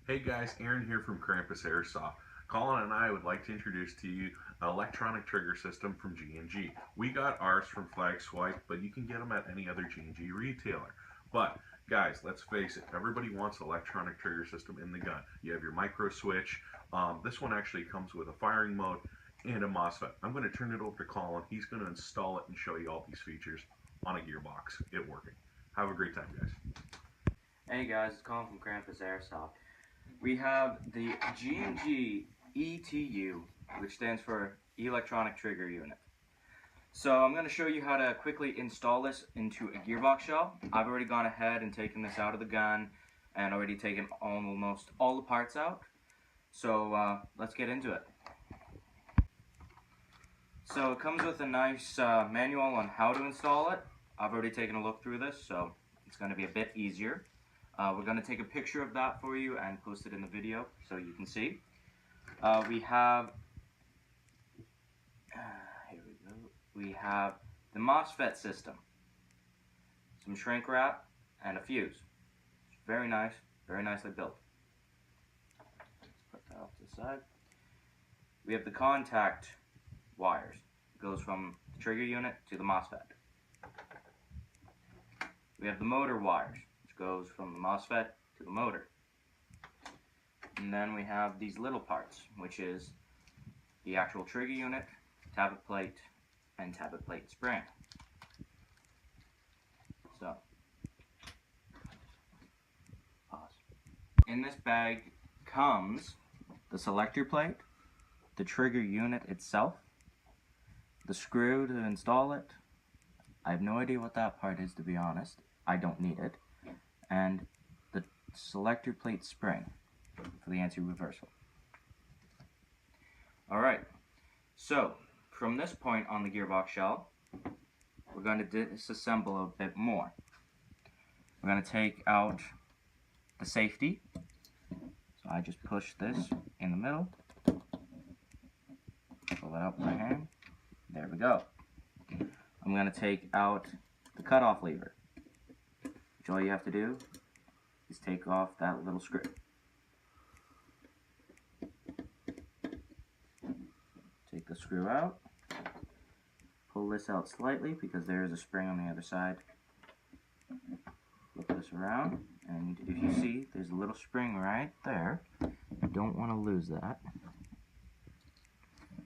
Hey guys, Aaron here from Krampus Airsoft. Colin and I would like to introduce to you an electronic trigger system from G&G. We got ours from flagswipe, but you can get them at any other G&G retailer. But guys, let's face it, everybody wants an electronic trigger system in the gun. You have your micro switch. This one actually comes with a firing mode and a MOSFET. I'm going to turn it over to Colin. He's going to install it and show you all these features on a gearbox. It working. Have a great time, guys. Hey guys, it's Colin from Krampus Airsoft. We have the G&G ETU, which stands for Electronic Trigger Unit. So I'm going to show you how to quickly install this into a gearbox shell. I've already gone ahead and taken this out of the gun and already taken almost all the parts out. So let's get into it. So it comes with a nice manual on how to install it. I've already taken a look through this, so it's going to be a bit easier. We're going to take a picture of that for you and post it in the video so you can see. We have here we go. We have the MOSFET system, some shrink wrap, and a fuse. It's very nice, very nicely built. Let's put that off to the side. We have the contact wires. It goes from the trigger unit to the MOSFET. We have the motor wires, goes from the MOSFET to the motor. And then we have these little parts, which is the actual trigger unit, tappet plate, and tappet plate spring. So, pause. In this bag comes the selector plate, the trigger unit itself, the screw to install it. I have no idea what that part is, to be honest. I don't need it. And the selector plate spring for the anti-reversal. Alright, so from this point on the gearbox shell, we're going to disassemble a bit more. We're going to take out the safety. So I just push this in the middle, pull it out with my hand. There we go. I'm going to take out the cutoff lever. All you have to do is take off that little screw. Take the screw out, pull this out slightly because there is a spring on the other side. Flip this around, and if you see, there's a little spring right there. You don't want to lose that.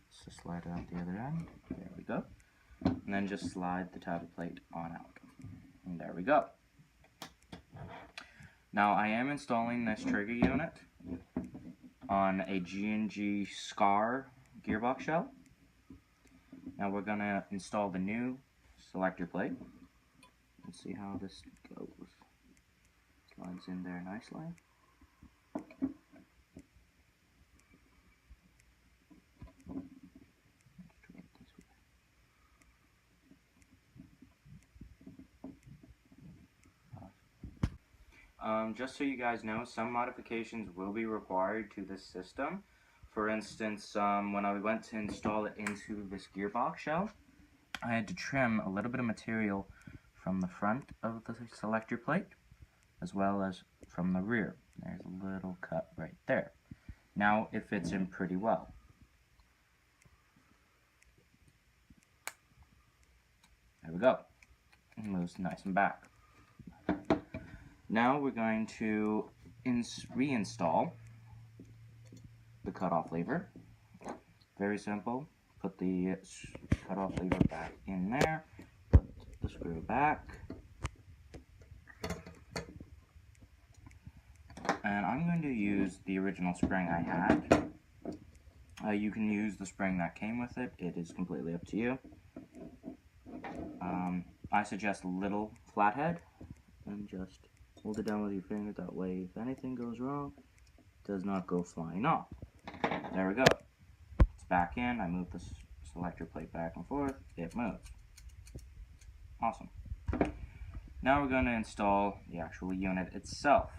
So slide it out the other end. There we go. And then just slide the tappet plate on out. And there we go. Now I am installing this trigger unit on a G&G SCAR gearbox shell. Now we're going to install the new selector plate. Let's see how this goes. Slides in there nicely. Just so you guys know, some modifications will be required to this system. For instance, when I went to install it into this gearbox shell, I had to trim a little bit of material from the front of the selector plate, as well as from the rear. There's a little cut right there. Now it fits in pretty well. There we go. It moves nice and back. Now we're going to reinstall the cutoff lever. Very simple. Put the cutoff lever back in there. Put the screw back. And I'm going to use the original spring I had. You can use the spring that came with it. It is completely up to you. I suggest a little flathead and just hold it down with your finger, that way if anything goes wrong, it does not go flying off. There we go. It's back in. I move the selector plate back and forth. It moves. Awesome. Now we're going to install the actual unit itself.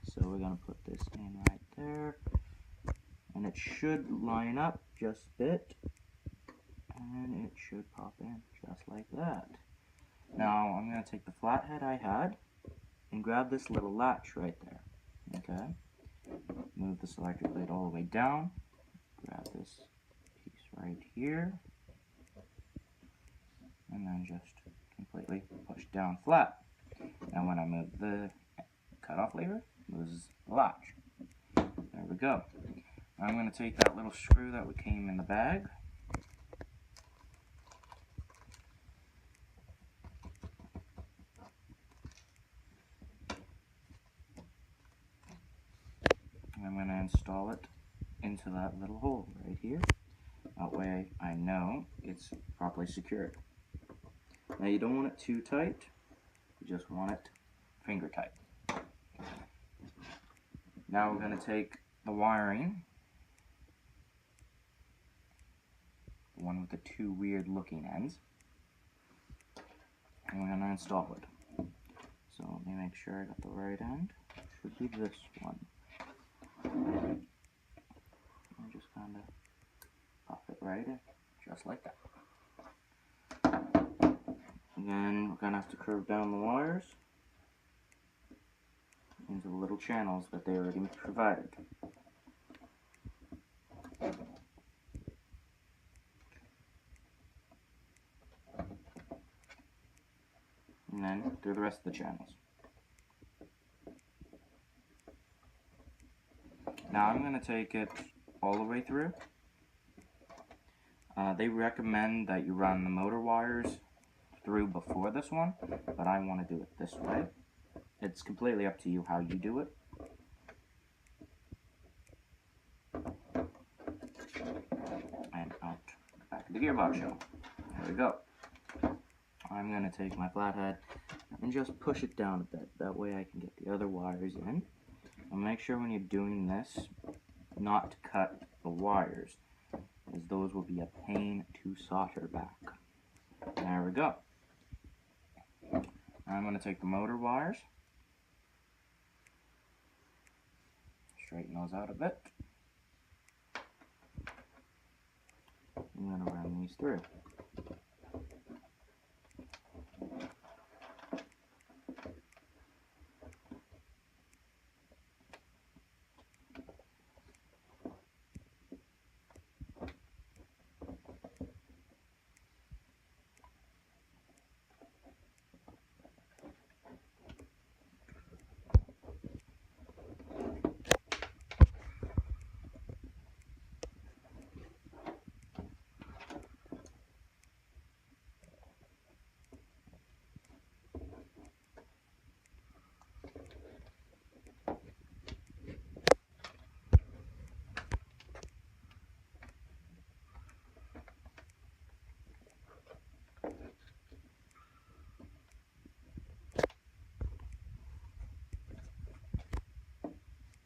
So we're going to put this in right there. And it should line up just a bit. And it should pop in just like that. Now I'm going to take the flathead I had and grab this little latch right there. Okay? Move the selector blade all the way down. Grab this piece right here. And then just completely push down flat. Now when I move the cutoff lever, it moves the latch. There we go. I'm going to take that little screw that came in the bag. And I'm going to install it into that little hole right here. That way I know it's properly secured. Now you don't want it too tight, you just want it finger tight. Now we're going to take the wiring, the one with the two weird looking ends, and we're going to install it. So let me make sure I got the right end. Should be this one. And just kind of pop it right in, just like that. And then we're going to have to curve down the wires into the little channels that they already provided. And then through the rest of the channels. Now I'm going to take it all the way through. They recommend that you run the motor wires through before this one, but I want to do it this way. It's completely up to you how you do it. And out back of the gearbox shell. There we go. I'm going to take my flathead and just push it down a bit. That way I can get the other wires in. And make sure when you're doing this not to cut the wires, as those will be a pain to solder back. There we go. I'm going to take the motor wires, straighten those out a bit. I'm going to run these through.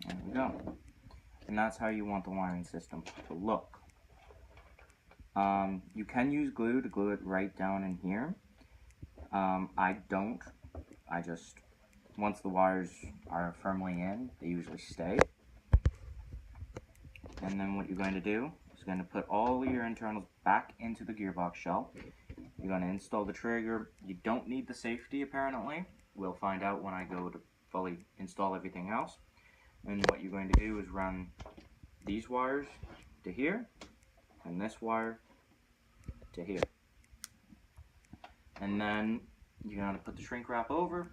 There we go. And that's how you want the wiring system to look. You can use glue to glue it right down in here. I don't. I just, once the wires are firmly in, they usually stay. And then what you're going to do is going to put all your internals back into the gearbox shell. You're going to install the trigger. You don't need the safety apparently. We'll find out when I go to fully install everything else. And what you're going to do is run these wires to here, and this wire to here. And then you're going to put the shrink wrap over,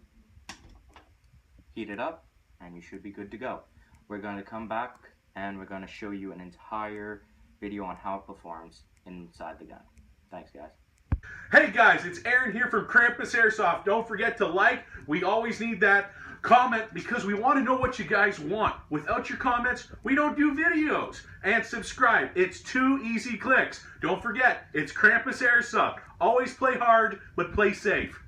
heat it up, and you should be good to go. We're going to come back and we're going to show you an entire video on how it performs inside the gun. Thanks, guys. Hey guys, it's Aaron here from Krampus Airsoft. Don't forget to like. We always need that. Comment, because we want to know what you guys want. Without your comments, we don't do videos. And subscribe. It's 2 easy clicks. Don't forget, it's Krampus Airsoft. Always play hard, but play safe.